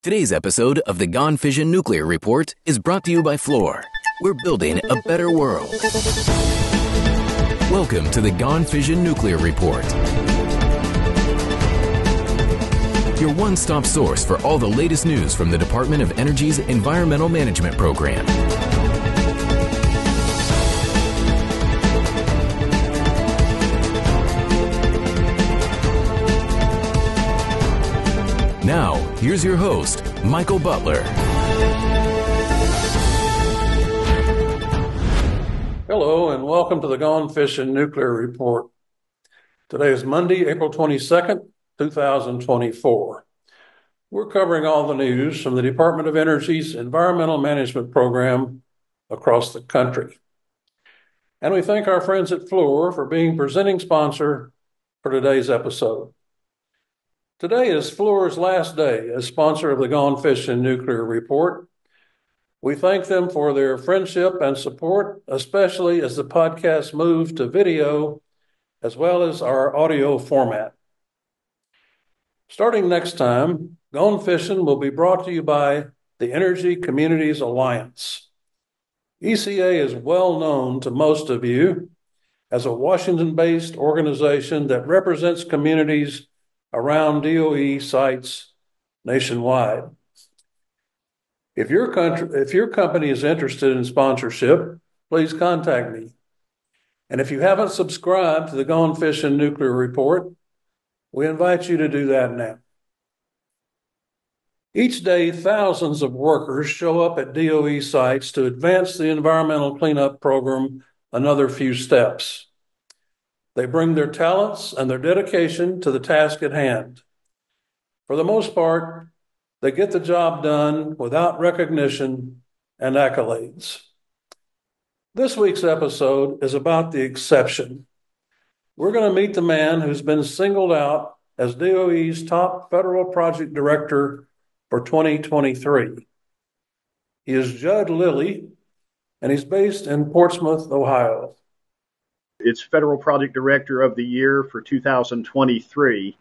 Today's episode of the Gone Fission Nuclear Report is brought to you by Fluor. We're building a better world. Welcome to the Gone Fission Nuclear Report. Your one-stop source for all the latest news from the Department of Energy's Environmental Management Program. Now, here's your host, Michael Butler. Hello, and welcome to the Gone Fission Nuclear Report. Today is Monday, April 22nd, 2024. We're covering all the news from the Department of Energy's Environmental Management Program across the country. And we thank our friends at Fluor for being presenting sponsor for today's episode. Today is Fluor's last day as sponsor of the Gone Fission Nuclear Report. We thank them for their friendship and support, especially as the podcast moved to video, as well as our audio format. Starting next time, Gone Fission will be brought to you by the Energy Communities Alliance. ECA is well known to most of you as a Washington-based organization that represents communities around DOE sites nationwide. If your company is interested in sponsorship, please contact me. And if you haven't subscribed to the Gone Fission Nuclear Report, we invite you to do that now. Each day, thousands of workers show up at DOE sites to advance the environmental cleanup program another few steps. They bring their talents and their dedication to the task at hand. For the most part, they get the job done without recognition and accolades. This week's episode is about the exception. We're going to meet the man who's been singled out as DOE's top federal project director for 2023. He is Jud Lilly, and he's based in Portsmouth, Ohio. It's Federal Project Director of the Year for 2023,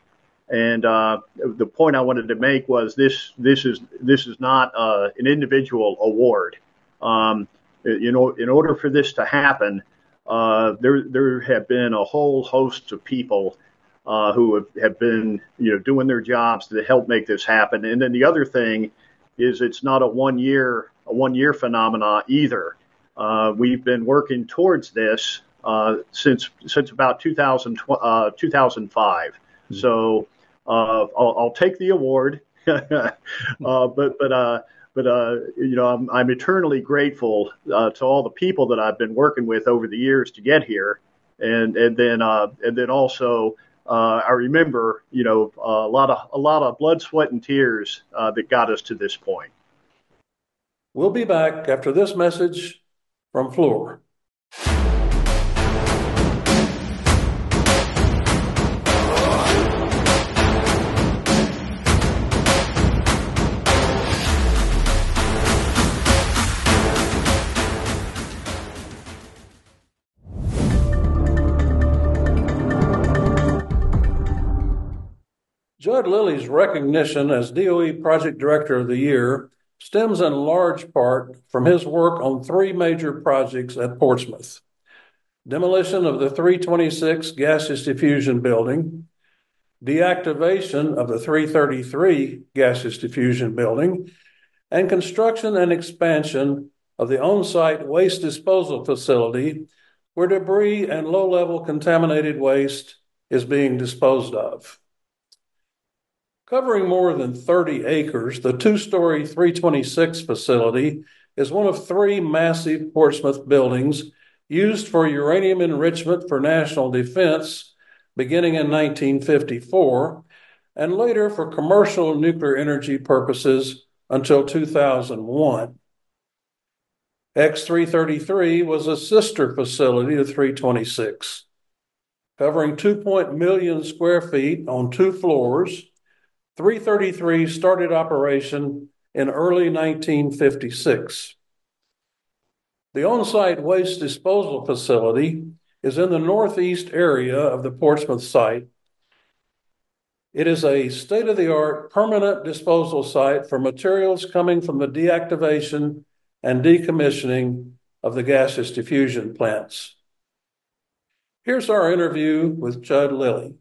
and the point I wanted to make was this is not an individual award. In order for this to happen, there have been a whole host of people who have been doing their jobs to help make this happen. And then the other thing is it's not a one year phenomena either. We've been working towards this since about 2005. Mm-hmm. So I'll take the award, but I'm eternally grateful to all the people that I've been working with over the years to get here, and then also I remember a lot of blood, sweat, and tears that got us to this point. We'll be back after this message from Fluor. Jud Lilly's recognition as DOE Project Director of the Year stems in large part from his work on three major projects at Portsmouth: demolition of the 326 gaseous diffusion building, deactivation of the 333 gaseous diffusion building, and construction and expansion of the on-site waste disposal facility where debris and low-level contaminated waste is being disposed of. Covering more than 30 acres, the two-story 326 facility is one of three massive Portsmouth buildings used for uranium enrichment for national defense beginning in 1954, and later for commercial nuclear energy purposes until 2001. X-333 was a sister facility to 326, covering 2 million square feet on 2 floors. 333 started operation in early 1956. The on-site waste disposal facility is in the northeast area of the Portsmouth site It is a state-of-the-art permanent disposal site for materials coming from the deactivation and decommissioning of the gaseous diffusion plants. Here's our interview with Jud Lilly.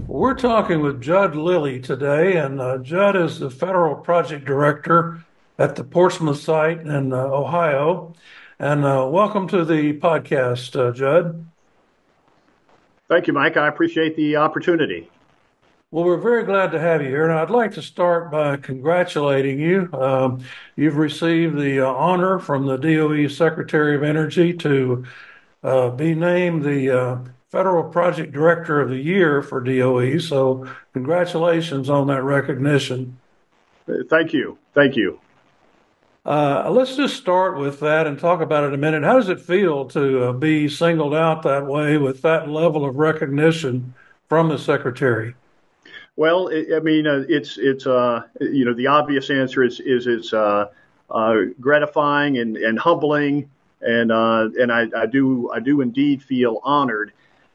We're talking with Jud Lilly today, and Jud is the Federal Project Director at the Portsmouth site in Ohio. And welcome to the podcast, Jud. Thank you, Mike. I appreciate the opportunity. Well, we're very glad to have you here, and I'd like to start by congratulating you. You've received the honor from the DOE Secretary of Energy to be named the Federal Project Director of the Year for DOE, so congratulations on that recognition. Thank you. Thank you. Let's just start with that and talk about it a minute. How does it feel to be singled out that way with that level of recognition from the Secretary? Well, it's the obvious answer is it's gratifying and humbling, and I do indeed feel honored.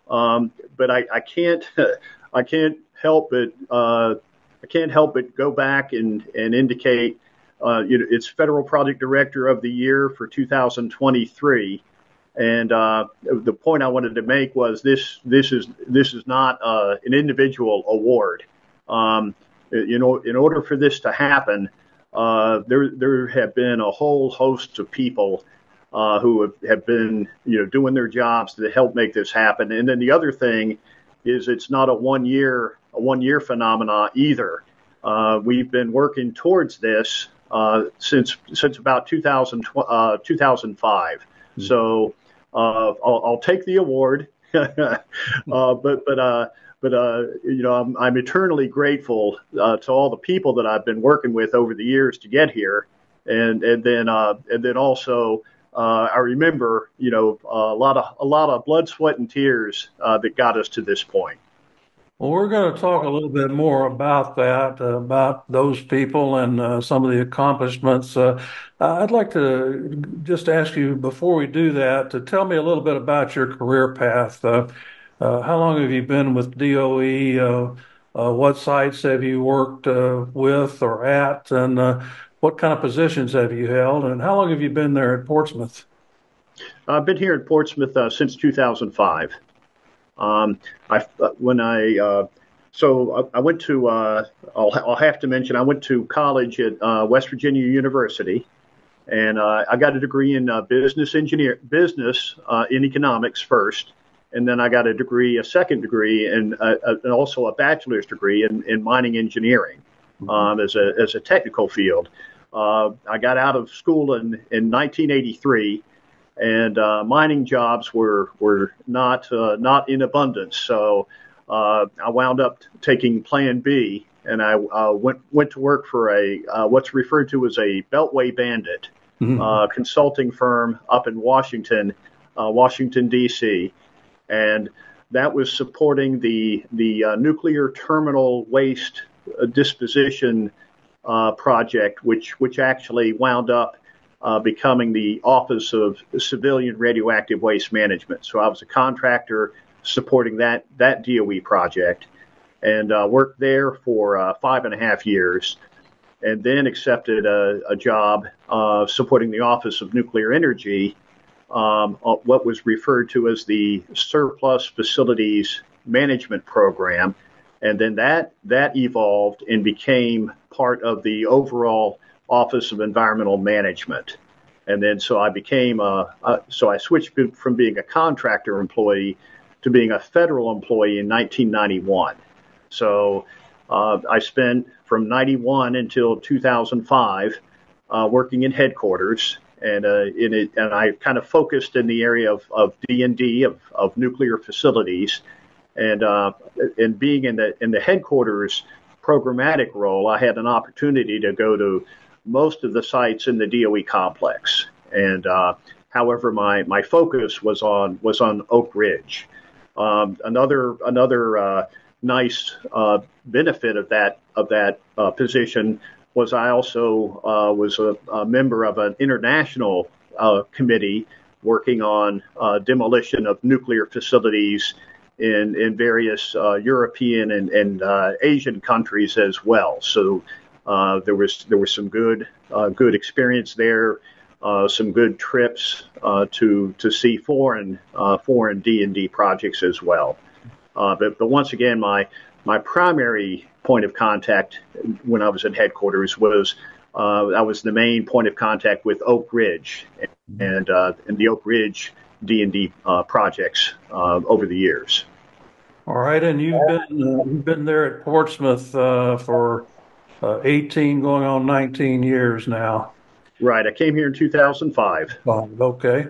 But I can't help but go back and indicate it's Federal Project Director of the Year for 2023, and the point I wanted to make was this is not an individual award. In order for this to happen, there have been a whole host of people who have been doing their jobs to help make this happen. And then the other thing is it's not a one year phenomena either. We've been working towards this since about 2005. Mm-hmm. So I'll take the award, but I'm eternally grateful to all the people that I've been working with over the years to get here, and then also I remember a lot of blood, sweat, and tears that got us to this point. Well, we're going to talk a little bit more about that, about those people and some of the accomplishments. I'd like to just ask you, before we do that, to tell me a little bit about your career path. How long have you been with DOE? What sites have you worked with or at? And what kind of positions have you held? And how long have you been there at Portsmouth? I've been here at Portsmouth since 2005. I went to, I'll have to mention, I went to college at West Virginia University, and I got a degree in business in economics first, and then I got a second degree, and also a bachelor's degree in mining engineering as a technical field. I got out of school in 1983. And mining jobs were not in abundance, so I wound up taking Plan B, and I went to work for what's referred to as a Beltway Bandit consulting firm up in Washington, D.C., and that was supporting the nuclear terminal waste disposition project, which actually wound up becoming the Office of Civilian Radioactive Waste Management. So I was a contractor supporting that DOE project, and worked there for 5.5 years, and then accepted a job supporting the Office of Nuclear Energy, what was referred to as the Surplus Facilities Management Program, and then that evolved and became part of the overall Office of Environmental Management. And then so I switched from being a contractor employee to being a federal employee in 1991. So I spent from 91 until 2005 working in headquarters, and I kind of focused in the area of D&D, of nuclear facilities, and being in the headquarters programmatic role, I had an opportunity to go to most of the sites in the DOE complex, and however, my focus was on Oak Ridge. Another nice benefit of that position was I also was a member of an international committee working on demolition of nuclear facilities in various European and Asian countries as well. So there was some good experience there, some good trips to see foreign D&D projects as well. But once again, my primary point of contact when I was at headquarters was I was the main point of contact with Oak Ridge and the Oak Ridge D&D projects over the years. All right, and you've been there at Portsmouth for 18, going on 19 years now. Right, I came here in 2005. Okay.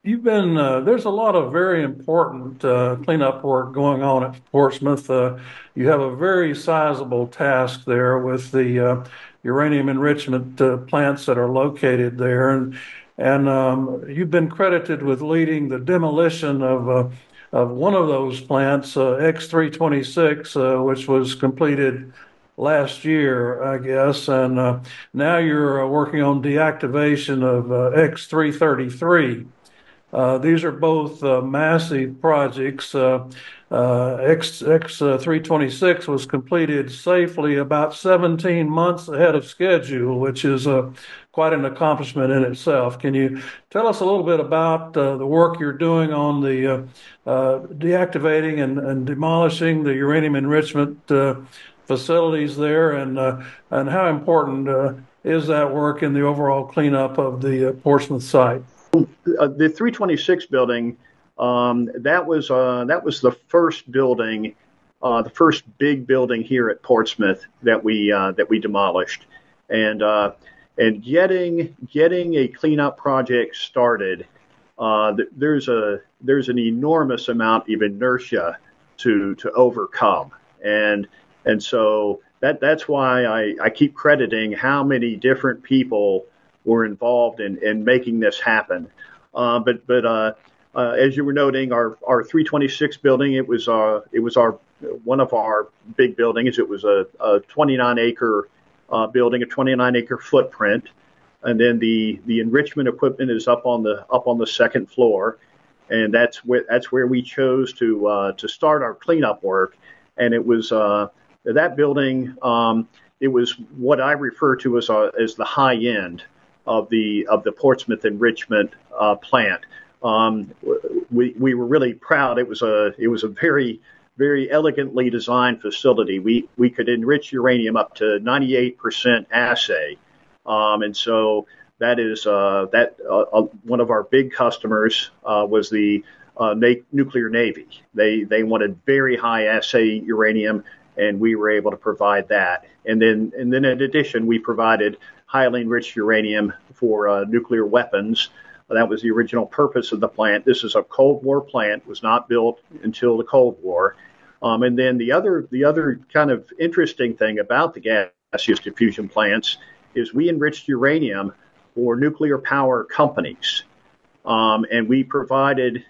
You've been there's a lot of very important cleanup work going on at Portsmouth. You have a very sizable task there with the uranium enrichment plants that are located there, and you've been credited with leading the demolition of one of those plants, X326, which was completed last year, I guess, and now you're working on deactivation of X333. These are both massive projects. X326 was completed safely about 17 months ahead of schedule, which is quite an accomplishment in itself. Can you tell us a little bit about the work you're doing on the deactivating and demolishing the uranium enrichment facilities there, and how important is that work in the overall cleanup of the Portsmouth site? The 326 building, that was the first building, the first big building here at Portsmouth that we demolished, and getting a cleanup project started. There's an enormous amount of inertia to overcome, and so that's why I keep crediting how many different people were involved in making this happen. But as you were noting, our 326 building, it was our one of our big buildings. It was a 29-acre building, a 29-acre footprint, and then the enrichment equipment is up on the second floor, and that's where we chose to start our cleanup work. And it was that building. It was what I refer to as the high end of the Portsmouth enrichment plant. We were really proud. It was a very, very elegantly designed facility. We could enrich uranium up to 98% assay, and so that is one of our big customers was the nuclear Navy. They wanted very high assay uranium, and we were able to provide that. And then in addition, we provided highly enriched uranium for nuclear weapons. That was the original purpose of the plant. This is a Cold War plant, was not built until the Cold War. And then the other kind of interesting thing about the gaseous diffusion plants is we enriched uranium for nuclear power companies. And we provided,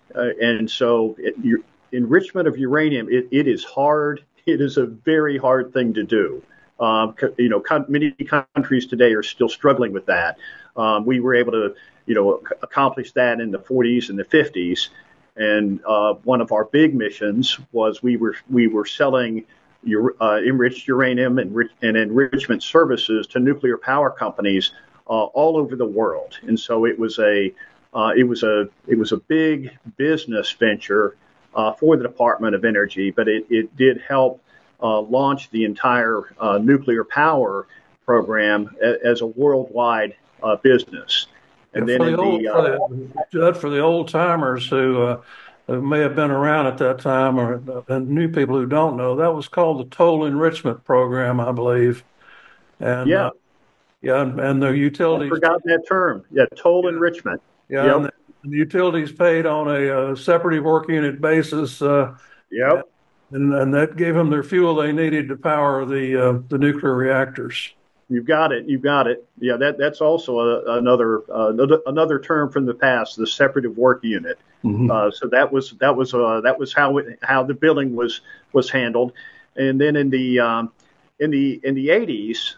enrichment of uranium, it is hard. It is a very hard thing to do. Many countries today are still struggling with that. We were able to, accomplish that in the 40s and the 50s. And one of our big missions was we were selling enriched uranium and enrichment services to nuclear power companies all over the world. And so it was a big business venture for the Department of Energy, but it did help launch the entire nuclear power program as a worldwide business. And then for the old timers who may have been around at that time, and new people who don't know, that was called the Toll Enrichment Program, I believe. And and the utilities. I forgot that term. Yeah, toll enrichment. Yeah, yep. And the utilities paid on a separative work unit basis. Yep. And that gave them their fuel they needed to power the nuclear reactors. You've got it. Yeah, that's also another term from the past, the separative work unit. Mm-hmm. So that was how the building was handled. And then in the 80s,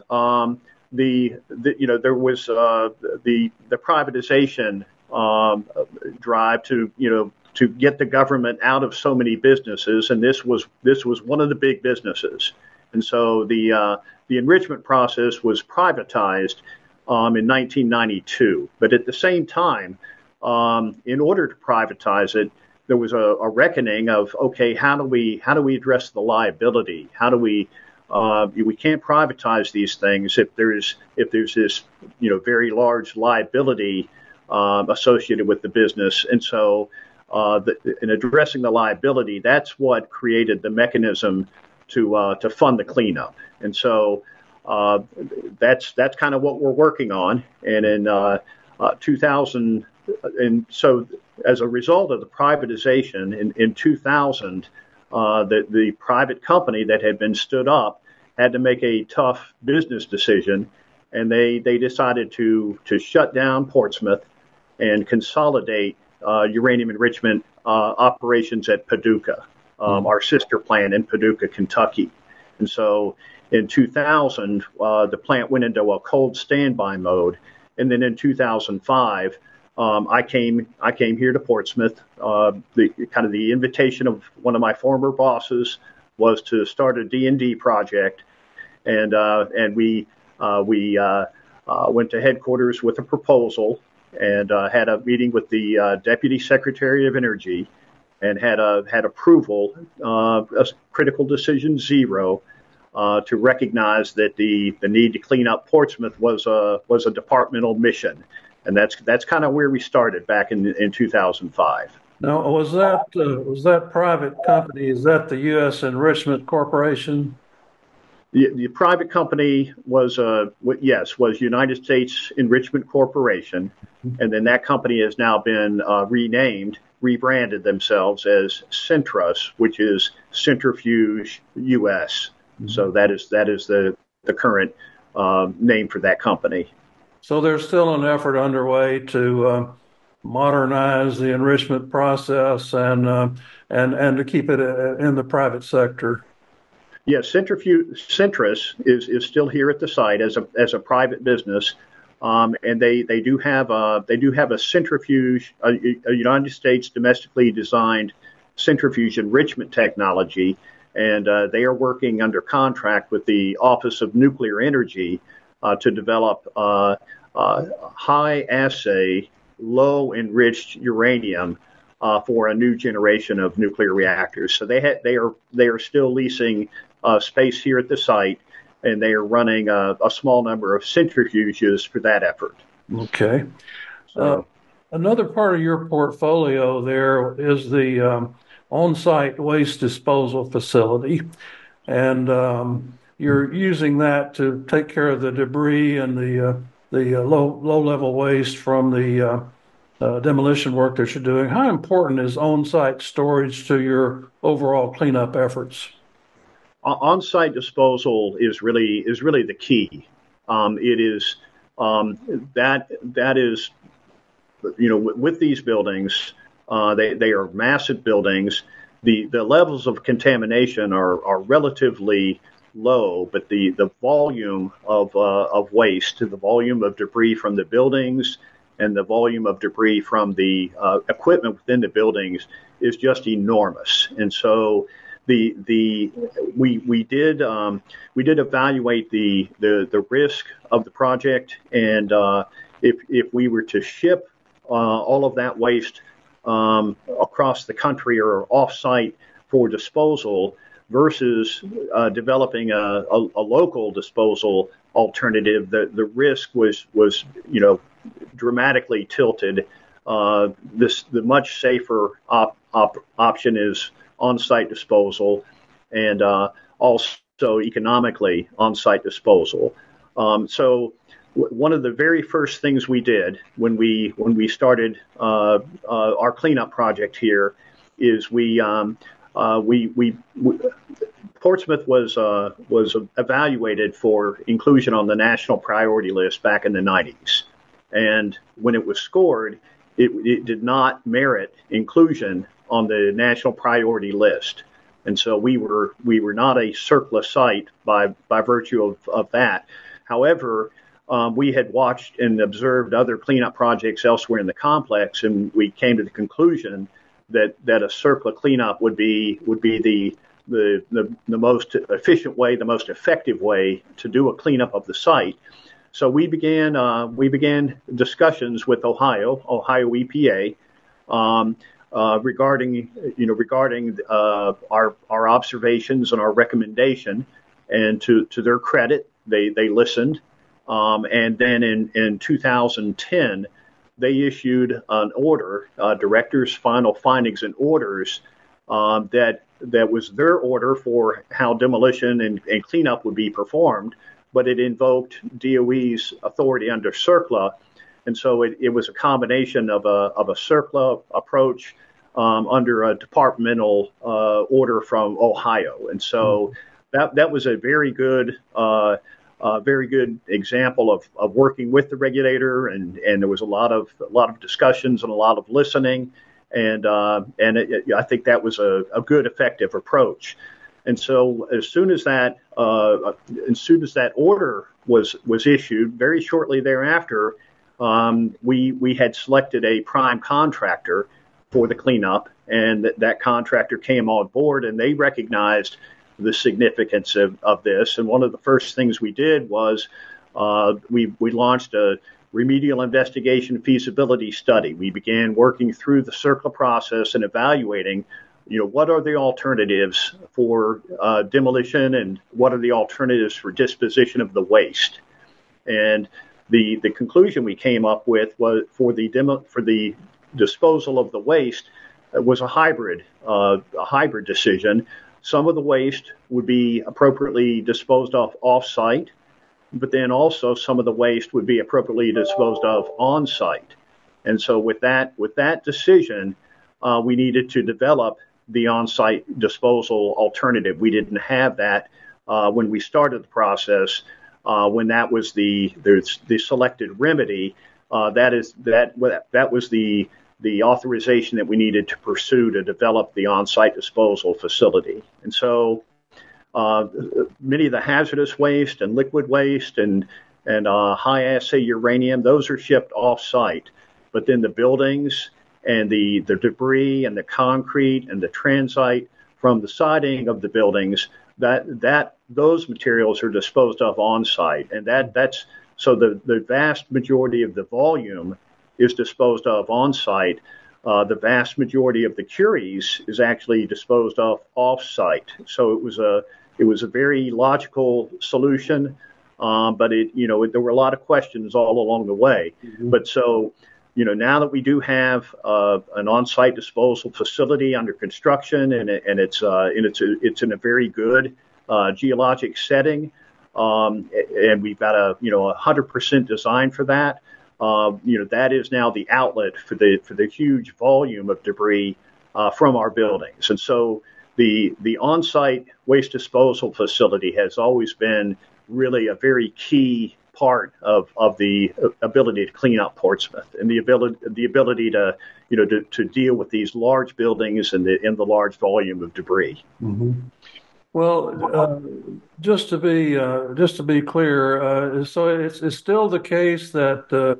there was the privatization drive to to get the government out of so many businesses, and this was one of the big businesses. And so the enrichment process was privatized in 1992. But at the same time, in order to privatize it, there was a reckoning of, okay, how do we address the liability? How do we can't privatize these things if there's this very large liability associated with the business. And so in addressing the liability, that's what created the mechanism to fund the cleanup. And so that's kind of what we're working on. And in 2000, and so as a result of the privatization in 2000, the private company that had been stood up had to make a tough business decision, and they decided to shut down Portsmouth and consolidate uranium enrichment operations at Paducah, our sister plant in Paducah, Kentucky. And so in 2000, the plant went into a cold standby mode, and then in 2005, I came here to Portsmouth. The invitation of one of my former bosses was to start a D&D project, and we went to headquarters with a proposal and had a meeting with the Deputy Secretary of Energy and had approval, critical decision 0, to recognize that the need to clean up Portsmouth was a departmental mission. And that's kind of where we started back in 2005. Now, was that private company? Is that the U.S. Enrichment Corporation? The private company was United States Enrichment Corporation, and then that company has now been rebranded themselves as Centrus, which is Centrifuge U.S. Mm-hmm. So that is the current name for that company. So there's still an effort underway to modernize the enrichment process and to keep it in the private sector. Yes, Centrus is still here at the site as a private business, and they do have a centrifuge, a United States domestically designed centrifuge enrichment technology, and they are working under contract with the Office of Nuclear Energy to develop high assay, low enriched uranium for a new generation of nuclear reactors. So they are still leasing space here at the site, and they are running a small number of centrifuges for that effort. Okay. So another part of your portfolio there is the on-site waste disposal facility, and you're using that to take care of the debris and the low-level waste from the demolition work that you're doing. How important is on-site storage to your overall cleanup efforts? On-site disposal is really the key. It is that is, with these buildings, they are massive buildings. The levels of contamination are relatively low, but the volume of waste, the volume of debris from the buildings, and the volume of debris from the equipment within the buildings is just enormous. And so we did evaluate the risk of the project, and if we were to ship all of that waste across the country or off-site for disposal versus developing a local disposal alternative, the risk was dramatically tilted. The much safer option is on-site disposal, and also economically on-site disposal. So one of the very first things we did when we started our cleanup project here is Portsmouth was evaluated for inclusion on the national priority list back in the 90s, and when it was scored, it did not merit inclusion on the national priority list, and so we were not a surplus site by virtue of that. However, we had watched and observed other cleanup projects elsewhere in the complex, and we came to the conclusion that a CERCLA cleanup would be the most efficient way, the most effective way to do a cleanup of the site. So we began discussions with Ohio EPA, regarding our observations and our recommendation. And to their credit, they listened. And then in 2010, they issued an order, director's final findings and orders, that was their order for how demolition and cleanup would be performed, but it invoked DOE's authority under CERCLA. And so it was a combination of a CERCLA approach under a departmental order from Ohio. And so that was a very good example of working with the regulator, and there was a lot of discussions and a lot of listening, and I think that was a good, effective approach. And so as soon as that order was issued, very shortly thereafter, we had selected a prime contractor for the cleanup, and that contractor came on board, and they recognized the significance of this. And one of the first things we did was we launched a remedial investigation feasibility study. We began working through the CERCLA process and evaluating, what are the alternatives for demolition and what are the alternatives for disposition of the waste. And the conclusion we came up with was for the disposal of the waste was a hybrid decision. Some of the waste would be appropriately disposed of off-site, but then also some of the waste would be appropriately disposed of on-site. And so with that decision, we needed to develop the on-site disposal alternative. We didn't have that when we started the process. When that was the selected remedy, that was the authorization that we needed to pursue to develop the on-site disposal facility. And so many of the hazardous waste and liquid waste and high-assay uranium, those are shipped off-site. But then the buildings and the debris and the concrete and the transite from the siding of the buildings, those materials are disposed of on-site. And that's so the vast majority of the volume is disposed of on-site. The vast majority of the curies is actually disposed of off-site. So it was a very logical solution, but there were a lot of questions all along the way. Mm-hmm. But so now that we do have an on-site disposal facility under construction, and it's in a very good geologic setting, and we've got a 100% design for that. That is now the outlet for the huge volume of debris from our buildings. And so the on-site waste disposal facility has always been really a very key part of the ability to clean up Portsmouth and the ability to deal with these large buildings and the large volume of debris. Mm-hmm. Well, just to be clear, so it's still the case that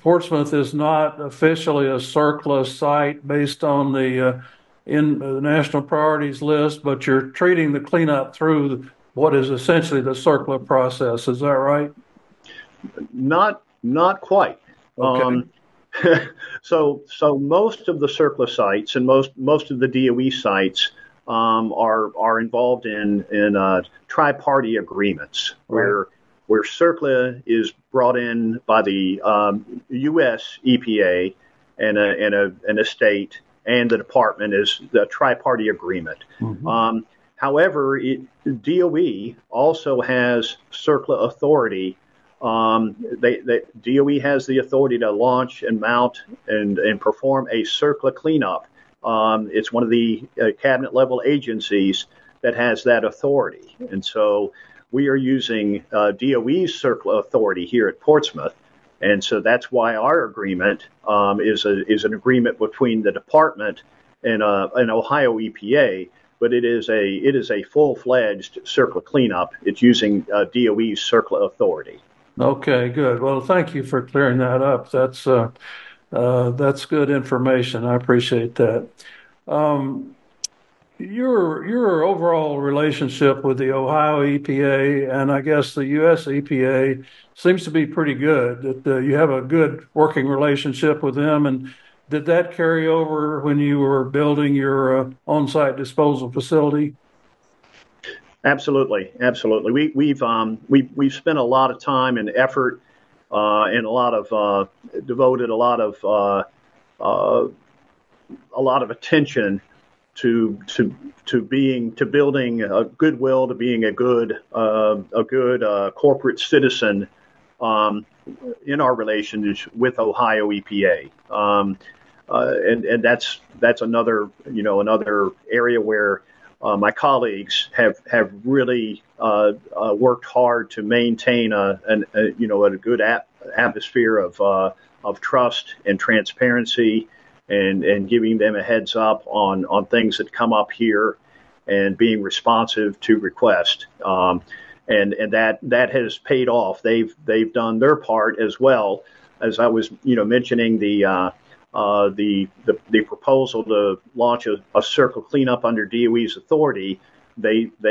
Portsmouth is not officially a CERCLA site based on the national priorities list, but you're treating the cleanup through what is essentially the CERCLA process. Is that right? Not quite. Okay. So most of the CERCLA sites and most of the DOE sites are involved in tri-party agreements where CERCLA is brought in by the U.S. EPA and a state, and the department is the tri-party agreement. Mm-hmm. However, DOE also has CERCLA authority. DOE has the authority to launch and mount and perform a CERCLA cleanup. It's one of the cabinet level agencies that has that authority. And so we are using DOE's CERCLA authority here at Portsmouth. And so that's why our agreement is an agreement between the department and Ohio EPA. But it is a full-fledged CERCLA cleanup. It's using DOE's CERCLA authority. Okay, good. Well, thank you for clearing that up. That's good information. I appreciate that. Um, your overall relationship with the Ohio EPA and I guess the U.S. EPA seems to be pretty good. That you have a good working relationship with them, and did that carry over when you were building your on-site disposal facility? Absolutely, absolutely. We've spent a lot of time and effort and devoted uh, a lot of attention to building a goodwill, to being a good corporate citizen um, in our relations with Ohio EPA. And that's another area where my colleagues have really worked hard to maintain a good atmosphere of trust and transparency, and giving them a heads up on things that come up here, and being responsive to requests. And that has paid off. They've done their part as well. As I was mentioning the proposal to launch a circle cleanup under DOE's authority. They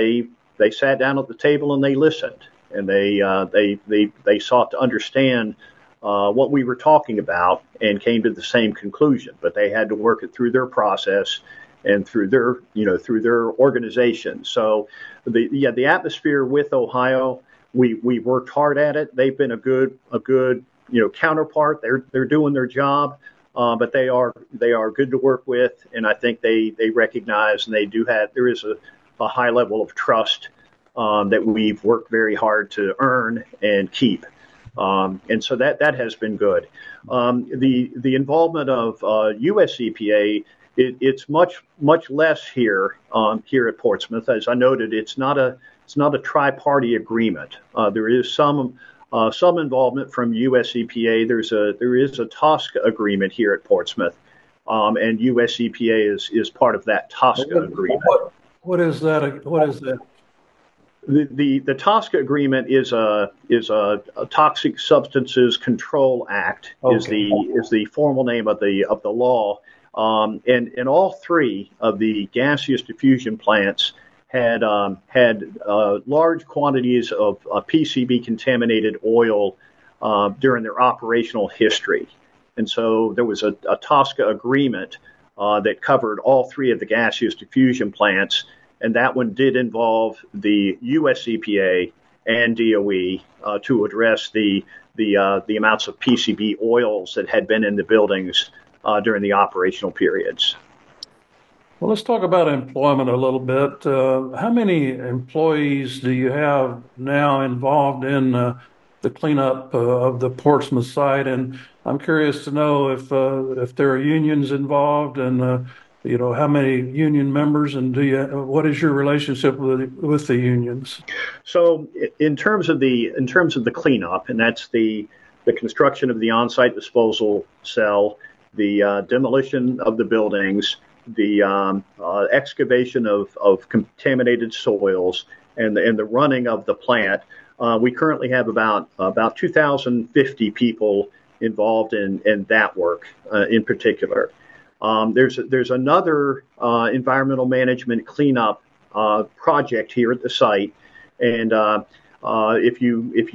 sat down at the table and they listened, and they sought to understand what we were talking about, and came to the same conclusion. But they had to work it through their process and through their organization. So the atmosphere with Ohio, we worked hard at it. They've been a good counterpart. They're doing their job. But they are good to work with, and I think they recognize, and there is a high level of trust that we've worked very hard to earn and keep, and so that has been good. The involvement of U.S. EPA, it's much less here at Portsmouth. As I noted, it's not a tri-party agreement. There is some involvement from U.S. EPA. There is a TSCA agreement here at Portsmouth, and U.S. EPA is part of that TSCA agreement. What is that? What is that? The TSCA agreement is a Toxic Substances Control Act. Okay. is the formal name of the law, and all three of the gaseous diffusion plants had large quantities of PCB contaminated oil during their operational history. And so there was a TSCA agreement that covered all three of the gaseous diffusion plants, and that one did involve the U.S. EPA and DOE to address the amounts of PCB oils that had been in the buildings during the operational periods. Well, let's talk about employment a little bit. How many employees do you have now involved in the cleanup of the Portsmouth site? And I'm curious to know if there are unions involved, and how many union members, and what is your relationship with the unions? So, in terms of the cleanup, and that's the construction of the on-site disposal cell, the demolition of the buildings, the excavation of contaminated soils, and the running of the plant, we currently have about 2,050 people involved in that work in particular. There's another environmental management cleanup project here at the site, and if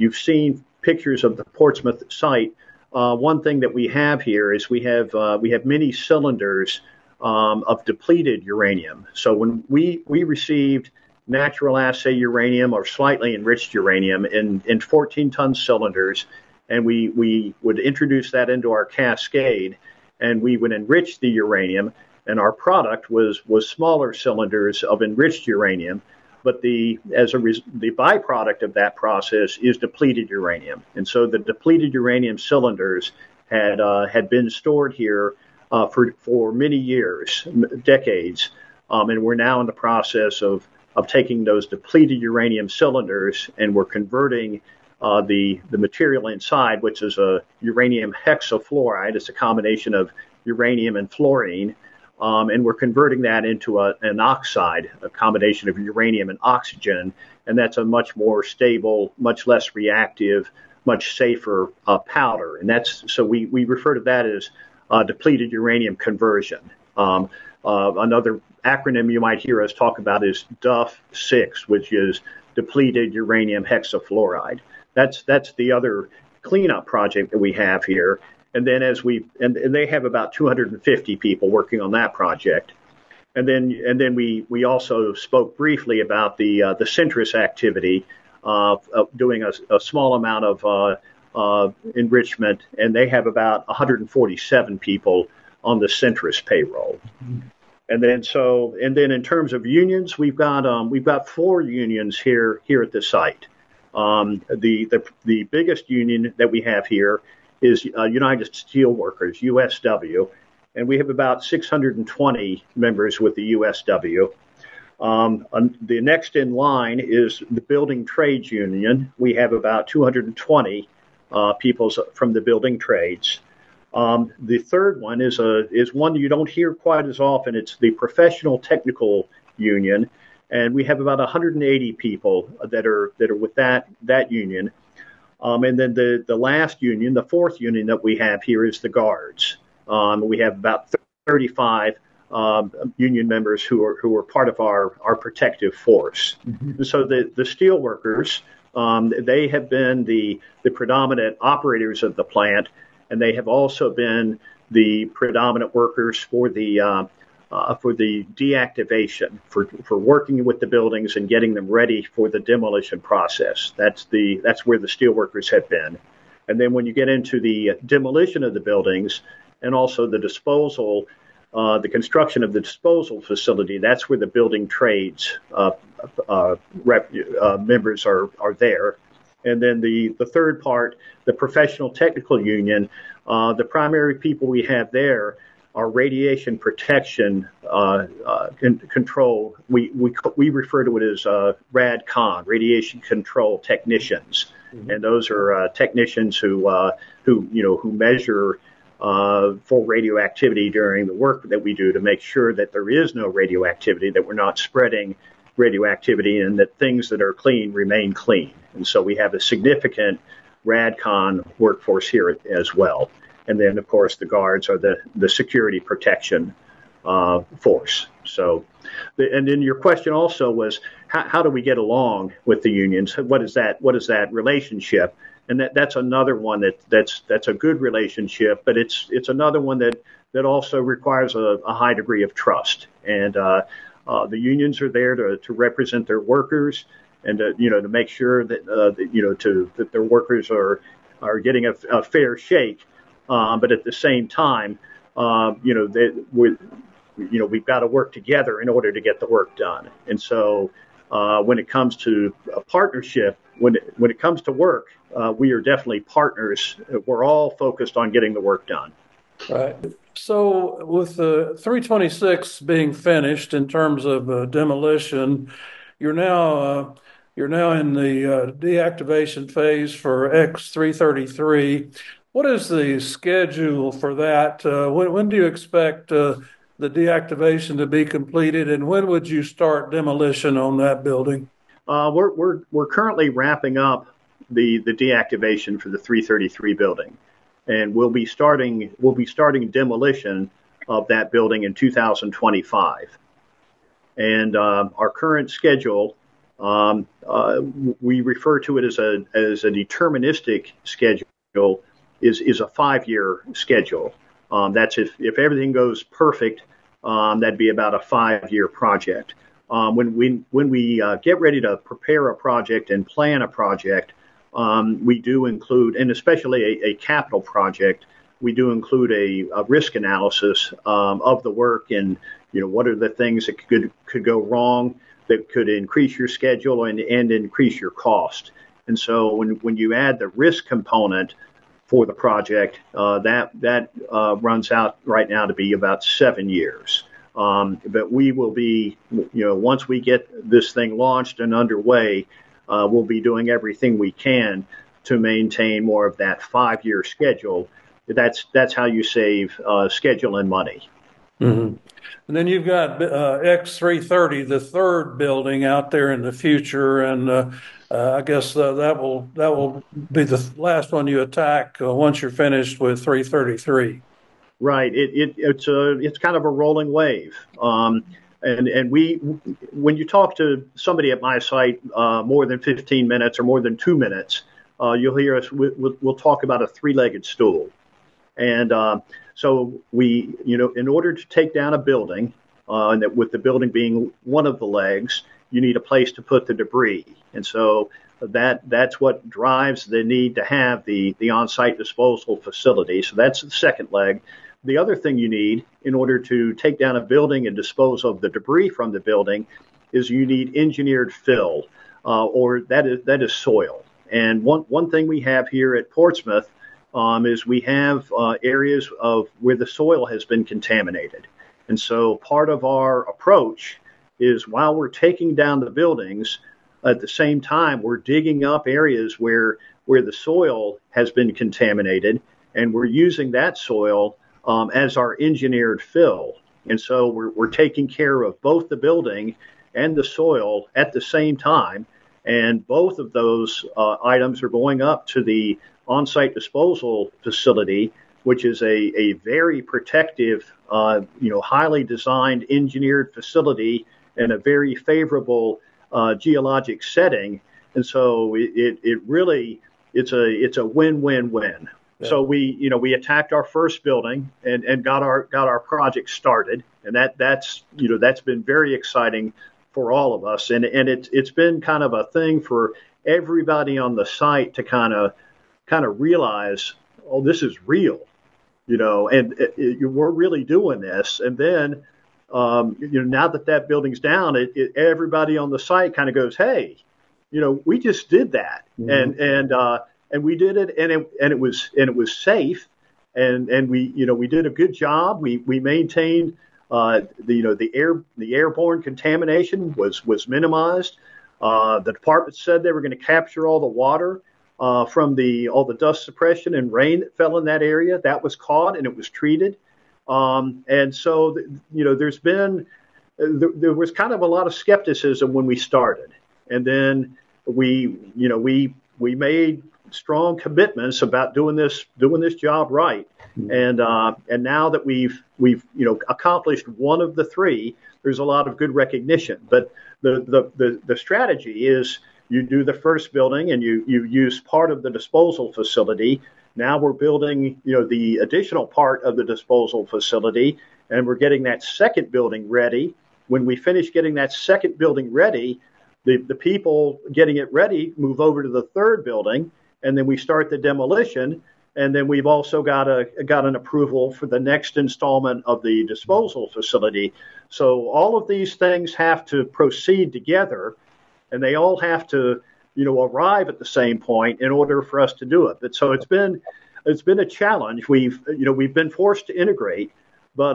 you've seen pictures of the Portsmouth site, one thing that we have here is we have many cylinders of depleted uranium. So when we received natural assay uranium or slightly enriched uranium in 14-ton cylinders, and we would introduce that into our cascade, and we would enrich the uranium, and our product was smaller cylinders of enriched uranium. But the byproduct of that process is depleted uranium, and so the depleted uranium cylinders had been stored here for many years, decades, and we're now in the process of taking those depleted uranium cylinders, and we're converting the material inside, which is a uranium hexafluoride. It's a combination of uranium and fluorine, and we're converting that into an oxide, a combination of uranium and oxygen, and that's a much more stable, much less reactive, much safer powder. And so we refer to that as depleted uranium conversion. Another acronym you might hear us talk about is DUF6, which is depleted uranium hexafluoride. That's the other cleanup project that we have here. And then and they have about 250 people working on that project. And then we also spoke briefly about the Centris activity, doing a small amount of enrichment, and they have about 147 people on the Centris payroll. And then in terms of unions, we've got 4 unions here at the site. The biggest union that we have here is United Steelworkers, USW, and we have about 620 members with the USW. The next in line is the Building Trades Union. We have about 220 people from the building trades. The third one is one you don't hear quite as often. It's the Professional Technical Union, and we have about 180 people that are with that union. And then the last union, the fourth union that we have here is the Guards. We have about 35 union members who are part of our protective force. Mm-hmm. So the steelworkers, they have been the predominant operators of the plant, and they have also been the predominant workers for the deactivation, for working with the buildings and getting them ready for the demolition process. That's where the steelworkers have been. And then when you get into the demolition of the buildings and also the disposal, the construction of the disposal facility, that's where the building trades members are there. And then the third part, the Professional Technical Union, the primary people we have there are radiation protection control. We refer to it as RADCON, radiation control technicians, mm-hmm. and those are technicians who measure for radioactivity during the work that we do to make sure that there is no radioactivity, that we're not spreading radioactivity, and that things that are clean remain clean. And so we have a significant RADCON workforce here as well. And then, of course, the Guards are the security protection force. So, and then your question also was, how do we get along with the unions? What is that relationship? And that's another one that's a good relationship, but it's another one that also requires a high degree of trust. And the unions are there to represent their workers and to make sure that that their workers are getting a fair shake. But at the same time, we've got to work together in order to get the work done. And so when it comes to a partnership, when it comes to work, we are definitely partners. We're all focused on getting the work done. Right. So with the 326 being finished in terms of demolition, you're now in the deactivation phase for X333. What is the schedule for that? When do you expect the deactivation to be completed, and when would you start demolition on that building? We're currently wrapping up the deactivation for the 333 building, and we'll be starting demolition of that building in 2025. And our current schedule, we refer to it as a deterministic schedule, is a 5-year schedule. That's if everything goes perfect, that'd be about a 5-year project. When we get ready to prepare a project and plan a project, we do include, and especially a capital project, we do include a risk analysis of the work, and what are the things that could go wrong that could increase your schedule and increase your cost. And so when you add the risk component for the project, that runs out right now to be about 7 years. But we will be, once we get this thing launched and underway, we'll be doing everything we can to maintain more of that 5-year schedule. That's how you save schedule and money. Mm-hmm. And then you've got X330, the third building out there in the future, and I guess that will be the last one you attack once you're finished with 333. Right. It's kind of a rolling wave. And when you talk to somebody at my site more than 15 minutes or more than 2 minutes, you'll hear us. We'll talk about a three-legged stool. And so in order to take down a building, and that with the building being one of the legs, you need a place to put the debris. And so that's what drives the need to have the on-site disposal facility. So that's the second leg. The other thing you need in order to take down a building and dispose of the debris from the building is you need engineered fill, or that is soil. And one thing we have here at Portsmouth is we have areas of where the soil has been contaminated. And so part of our approach is while we're taking down the buildings, at the same time we're digging up areas where the soil has been contaminated, and we're using that soil as our engineered fill. And so we're taking care of both the building and the soil at the same time. And both of those items are going up to the on-site disposal facility, which is a very protective, highly designed, engineered facility in a very favorable geologic setting. And so it's a win-win-win. Yeah. So we attacked our first building and got our project started, and that's been very exciting for all of us, and it's been kind of a thing for everybody on the site to kind of realize, oh, this is real, and we're really doing this. And then now that building's down, everybody on the site kind of goes, hey, we just did that, mm-hmm. And we did it, and it was safe, and we did a good job. We maintained the airborne contamination was minimized. The department said they were going to capture all the water from all the dust suppression and rain that fell in that area. That was caught and it was treated. And so there was kind of a lot of skepticism when we started, and then we made strong commitments about doing this job right. And now that we've accomplished one of the three, there's a lot of good recognition. But the strategy is you do the first building and you use part of the disposal facility. Now we're building the additional part of the disposal facility, and we're getting that second building ready. When we finish getting that second building ready, the people getting it ready move over to the third building, and then we start the demolition. And then we've also got an approval for the next installment of the disposal facility. So all of these things have to proceed together, and they all have to, arrive at the same point in order for us to do it. But so it's been a challenge. We've been forced to integrate, but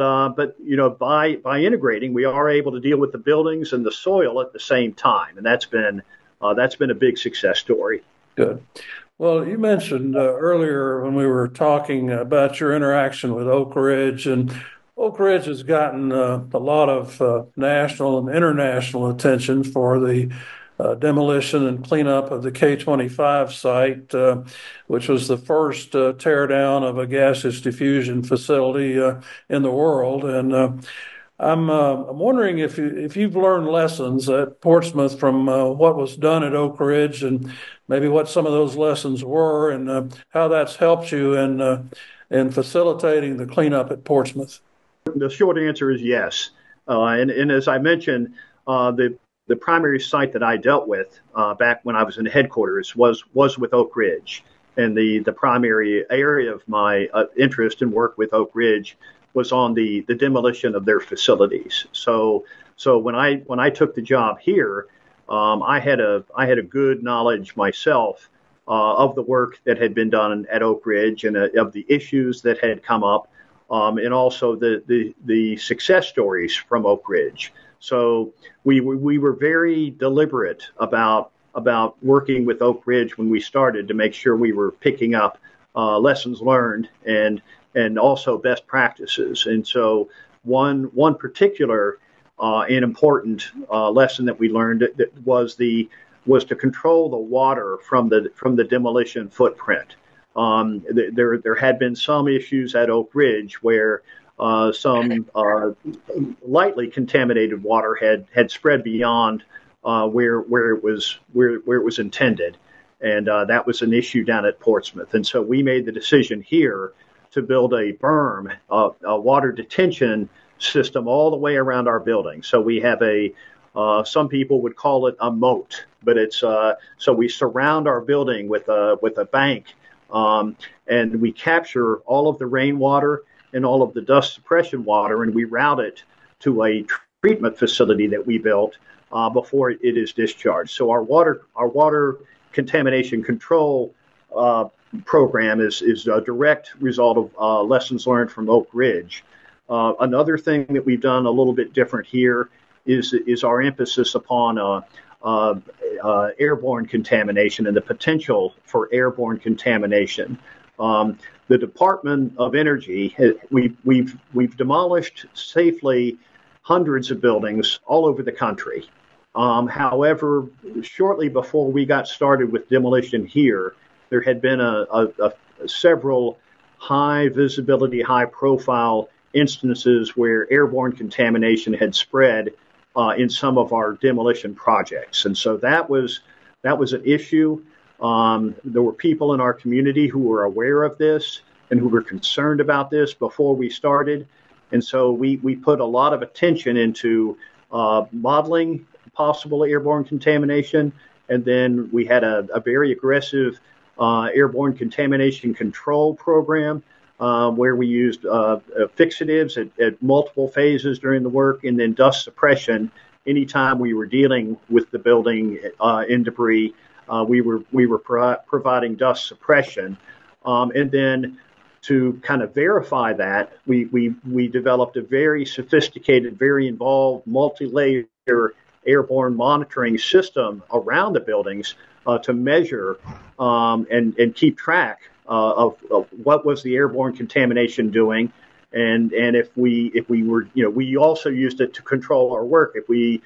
by integrating, we are able to deal with the buildings and the soil at the same time, and that's been a big success story. Good. Well, you mentioned earlier when we were talking about your interaction with Oak Ridge, and Oak Ridge has gotten a lot of national and international attention for the demolition and cleanup of the K-25 site, which was the first tear down of a gaseous diffusion facility in the world. And I'm wondering if you've learned lessons at Portsmouth from what was done at Oak Ridge, and maybe what some of those lessons were, and how that's helped you in facilitating the cleanup at Portsmouth. The short answer is yes. And as I mentioned, the primary site that I dealt with back when I was in headquarters was with Oak Ridge, and the primary area of my interest and work with Oak Ridge was on the demolition of their facilities. So when I took the job here, I had a good knowledge myself of the work that had been done at Oak Ridge, and of the issues that had come up, and also the success stories from Oak Ridge. So we were very deliberate about working with Oak Ridge when we started to make sure we were picking up lessons learned and also best practices. And so one particular and important lesson that we learned was to control the water from the demolition footprint. There had been some issues at Oak Ridge where some lightly contaminated water had spread beyond where it was intended, and that was an issue down at Portsmouth. And so we made the decision here to build a berm, a water detention system all the way around our building. So we have some people would call it a moat, but it's so we surround our building with a bank, and we capture all of the rainwater and all of the dust suppression water, and we route it to a treatment facility that we built before it is discharged. So our water contamination control program is a direct result of lessons learned from Oak Ridge. Another thing that we've done a little bit different here is our emphasis upon airborne contamination and the potential for airborne contamination. The Department of Energy, we've demolished safely hundreds of buildings all over the country. However, shortly before we got started with demolition here, there had been several high visibility, high profile instances where airborne contamination had spread in some of our demolition projects. And so that was an issue. There were people in our community who were aware of this and who were concerned about this before we started. And so we put a lot of attention into modeling possible airborne contamination. And then we had a very aggressive airborne contamination control program where we used fixatives at multiple phases during the work, and then dust suppression. Anytime we were dealing with the building in debris, we were providing dust suppression. And then to kind of verify that, we developed a very sophisticated, very involved, multi-layer airborne monitoring system around the buildings to measure and keep track of what was the airborne contamination doing, and if we were, we also used it to control our work. If we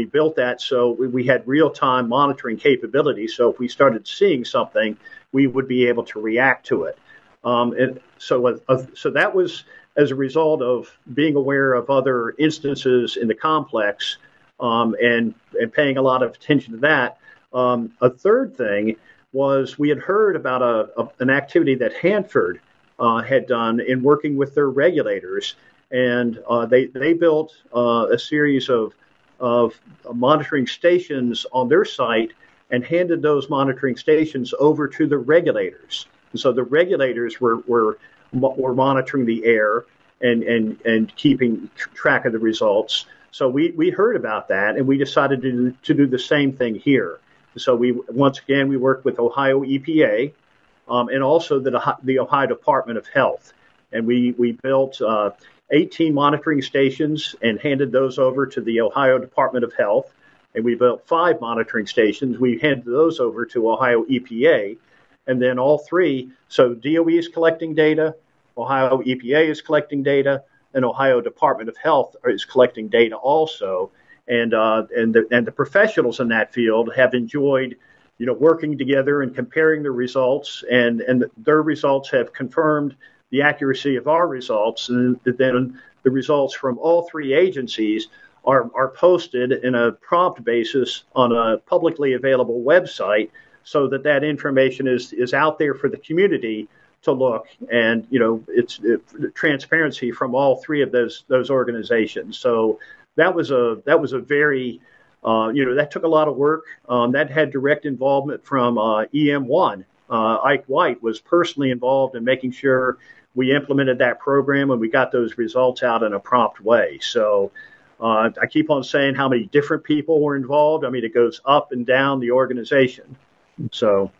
built that so we had real-time monitoring capability, so if we started seeing something, we would be able to react to it. And so that was as a result of being aware of other instances in the complex, and paying a lot of attention to that. A third thing was we had heard about an activity that Hanford had done in working with their regulators, and they built a series of monitoring stations on their site and handed those monitoring stations over to the regulators. And so the regulators were monitoring the air and keeping track of the results. So we heard about that, and we decided to do the same thing here. So we worked with Ohio EPA and also the Ohio Department of Health, and we built 18 monitoring stations and handed those over to the Ohio Department of Health, and we built 5 monitoring stations. We handed those over to Ohio EPA, and then all 3. So DOE is collecting data, Ohio EPA is collecting data, and Ohio Department of Health is collecting data also. And the professionals in that field have enjoyed, working together and comparing the results, and their results have confirmed the accuracy of our results. And then the results from all 3 agencies are posted in a prompt basis on a publicly available website, so that information is out there for the community to look, and it's transparency from all 3 of those organizations. So that was a very that took a lot of work. That had direct involvement from EM1. Ike White was personally involved in making sure we implemented that program and we got those results out in a prompt way. So I keep on saying how many different people were involved. I mean, it goes up and down the organization. So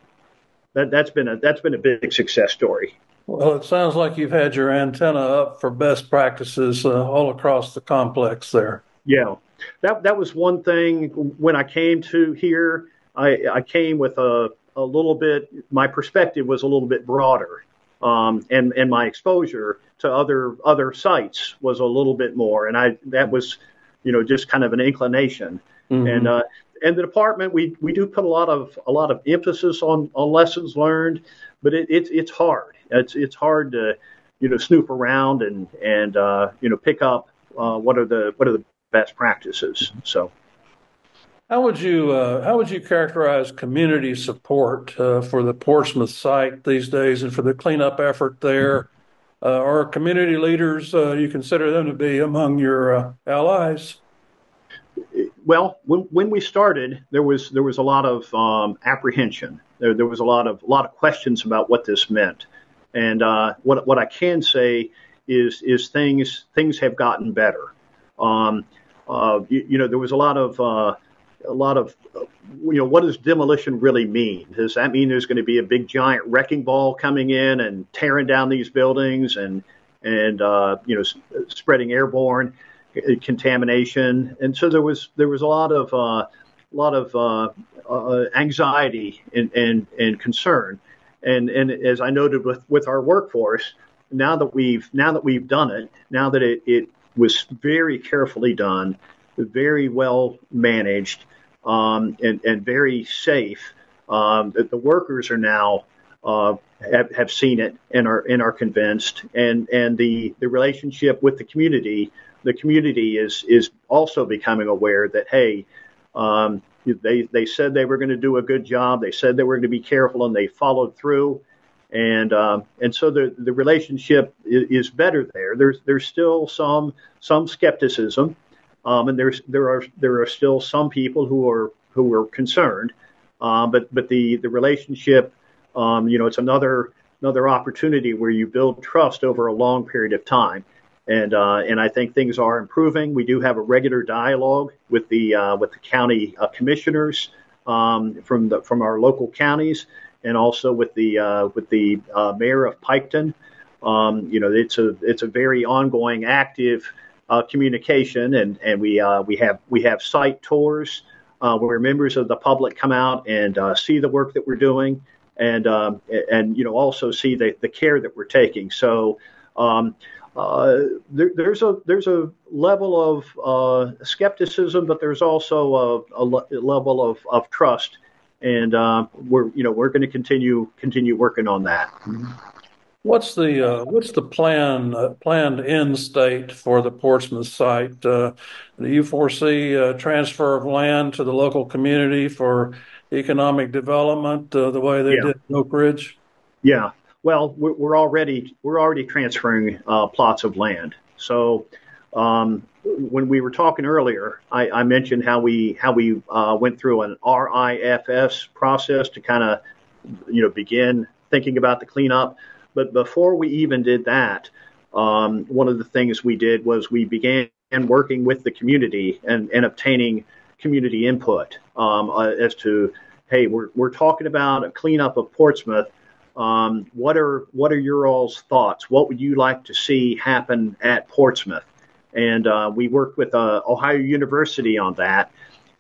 that's been a big success story. Well, it sounds like you've had your antenna up for best practices all across the complex there. Yeah, that was one thing. When I came to here, I came with a little bit. My perspective was a little bit broader, and my exposure to other sites was a little bit more. And that was, just kind of an inclination. Mm-hmm. And the department, we do put a lot of emphasis on lessons learned. but it's hard. It's hard to snoop around and pick up what are the best practices. So. How would you characterize community support for the Portsmouth site these days and for the cleanup effort there? Are community leaders you consider them to be among your allies? Well, when we started, there was a lot of apprehension. There was a lot of questions about what this meant, and what I can say is things have gotten better. There was a lot of what does demolition really mean? Does that mean there's going to be a big giant wrecking ball coming in and tearing down these buildings and spreading airborne contamination? And so there was a lot of anxiety and concern. And as I noted with our workforce, now that we've done it, now that it was very carefully done, very well managed, and very safe, that the workers are now have seen it and are convinced, and the relationship with the community is also becoming aware that, hey, they said they were going to do a good job, they said they were going to be careful, and they followed through, and so the relationship is better there. There's still some skepticism. And there are still some people who are concerned, but the relationship, it's another opportunity where you build trust over a long period of time, and I think things are improving. We do have a regular dialogue with the county commissioners from our local counties, and also with the mayor of Piketon. It's a very ongoing, active communication, and we have site tours where members of the public come out and see the work that we're doing, and also see the care that we're taking. So there's a level of skepticism, but there's also a level of trust, and we're going to continue working on that. Mm-hmm. What's the planned end state for the Portsmouth site? Do you foresee a transfer of land to the local community for economic development the way they did in Oak Ridge? Yeah. Well, we're already transferring plots of land. So when we were talking earlier, I mentioned how we went through an RIFS process to kind of begin thinking about the cleanup. But before we even did that, one of the things we did was we began working with the community and obtaining community input as to, hey, we're talking about a cleanup of Portsmouth. What are your all's thoughts? What would you like to see happen at Portsmouth? And we worked with Ohio University on that,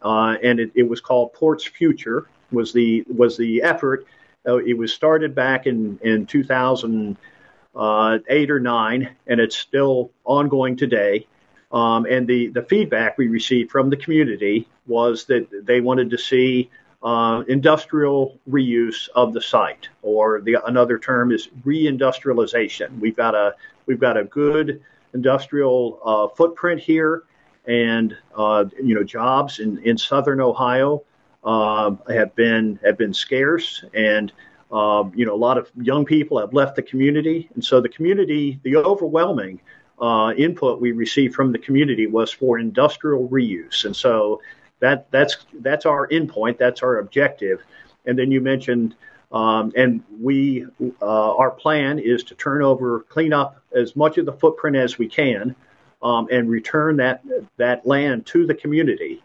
and it was called Port's Future was the effort. It was started back in 2008 or 9, and it's still ongoing today. And the feedback we received from the community was that they wanted to see industrial reuse of the site, or another term is reindustrialization. We've got a good industrial footprint here, and jobs in southern Ohio have been scarce, and a lot of young people have left the community, and so the overwhelming input we received from the community was for industrial reuse, and so that's our endpoint, that's our objective. And then you mentioned, and our plan is to clean up as much of the footprint as we can, and return that land to the community,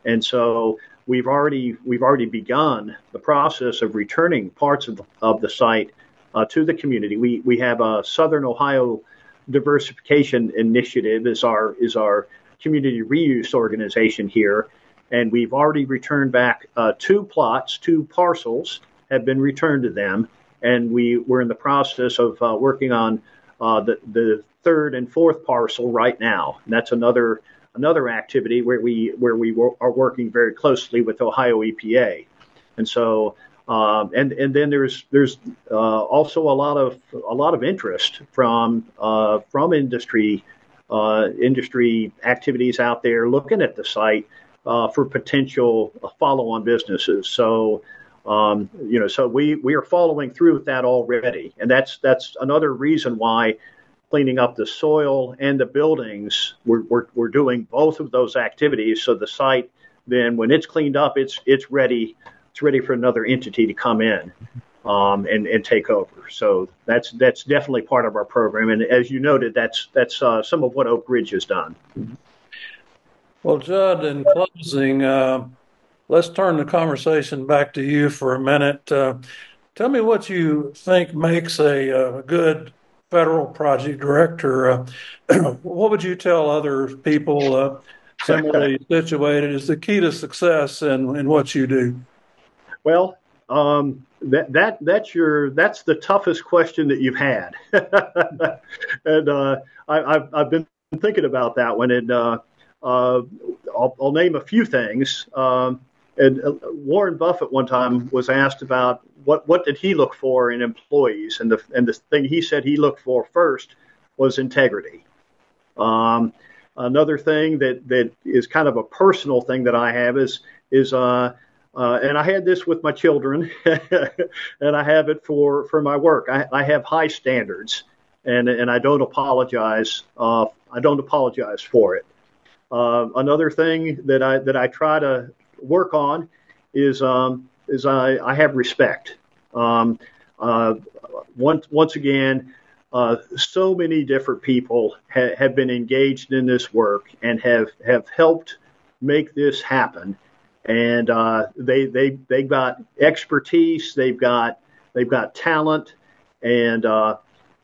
and so. We've already begun the process of returning parts of the site to the community. We have a Southern Ohio Diversification Initiative is our community reuse organization here, and we've already returned back two parcels have been returned to them, and we're in the process of working on the third and fourth parcel right now. And that's another activity where we are working very closely with Ohio EPA. And so And then there's also a lot of interest from industry activities out there looking at the site for potential follow-on businesses. So so we are following through with that already, and that's another reason why cleaning up the soil and the buildings, we're doing both of those activities. So the site then, when it's cleaned up, it's ready. It's ready for another entity to come in and take over. So that's definitely part of our program. And as you noted, that's some of what Oak Ridge has done. Well, Jud, in closing, let's turn the conversation back to you for a minute. Tell me what you think makes a good federal project director. What would you tell other people similarly situated is the key to success in what you do? Well, that's the toughest question that you've had, and I've been thinking about that one, and I'll name a few things. And Warren Buffett one time was asked about what did he look for in employees, and the thing he said he looked for first was integrity. Another thing that is kind of a personal thing that I have is and I had this with my children, and I have it for my work. I have high standards, and I don't apologize. I don't apologize for it. Another thing that I try to work on is I have respect. Once again, so many different people have been engaged in this work and have helped make this happen. And they've got expertise, they've got talent, and I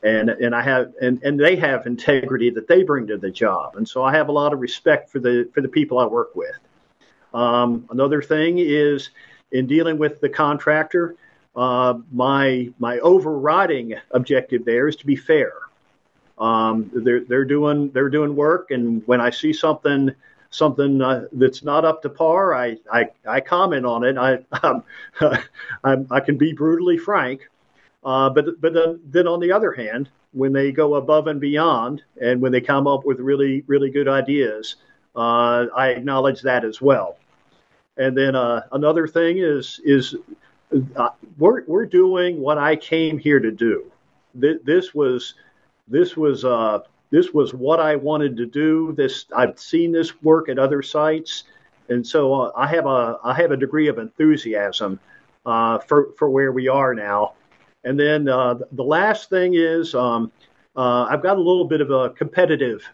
have and they have integrity that they bring to the job. And so I have a lot of respect for the people I work with. Another thing is in dealing with the contractor, my overriding objective there is to be fair. They're doing work, and when I see something that's not up to par, I comment on it. I can be brutally frank, but then on the other hand, when they go above and beyond, and when they come up with really good ideas, I acknowledge that as well. And then another thing is we're doing what I came here to do. This was what I wanted to do. I've seen this work at other sites, and so I have a degree of enthusiasm for where we are now. And then the last thing is I've got a little bit of a competitive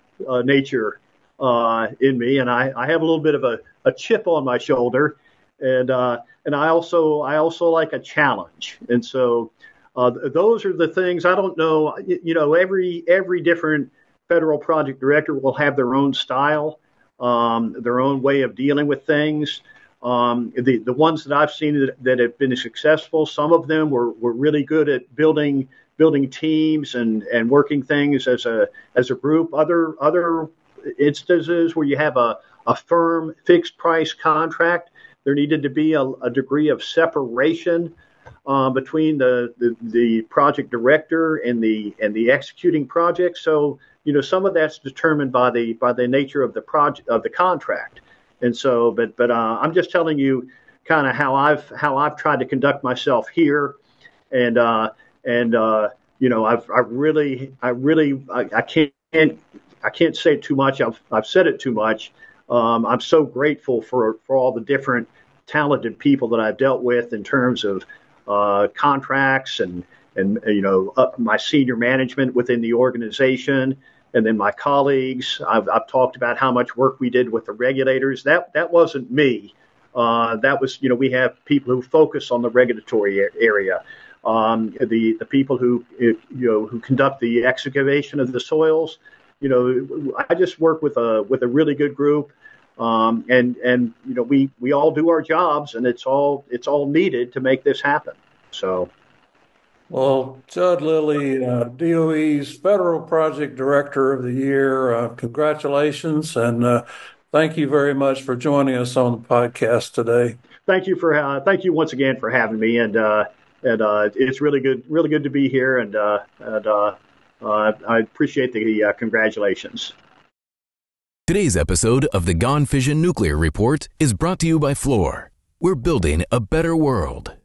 nature in me, and I have a little bit of a chip on my shoulder, and I also like a challenge. And so those are the things. I don't know, every different federal project director will have their own style, their own way of dealing with things. The ones that I've seen that have been successful, some of them were really good at building teams and working things as a group. Other instances where you have a firm fixed price contract, there needed to be a degree of separation between the project director and the executing project. So some of that's determined by the nature of the project of the contract. And so, but I'm just telling you kind of how I've tried to conduct myself here, and I can't say too much. I've said it too much. I'm so grateful for all the different talented people that I've dealt with in terms of contracts and my senior management within the organization, and then my colleagues. I've talked about how much work we did with the regulators. That wasn't me. That was we have people who focus on the regulatory area. The people who conduct the excavation of the soils. I just work with a really good group, and we all do our jobs, and it's all needed to make this happen. So. Well, Jud Lilly, DOE's Federal Project Director of the Year, congratulations, and thank you very much for joining us on the podcast today. thank you once again for having me, and it's really good to be here, and I appreciate the congratulations. Today's episode of the Gone Fission Nuclear Report is brought to you by Fluor. We're building a better world.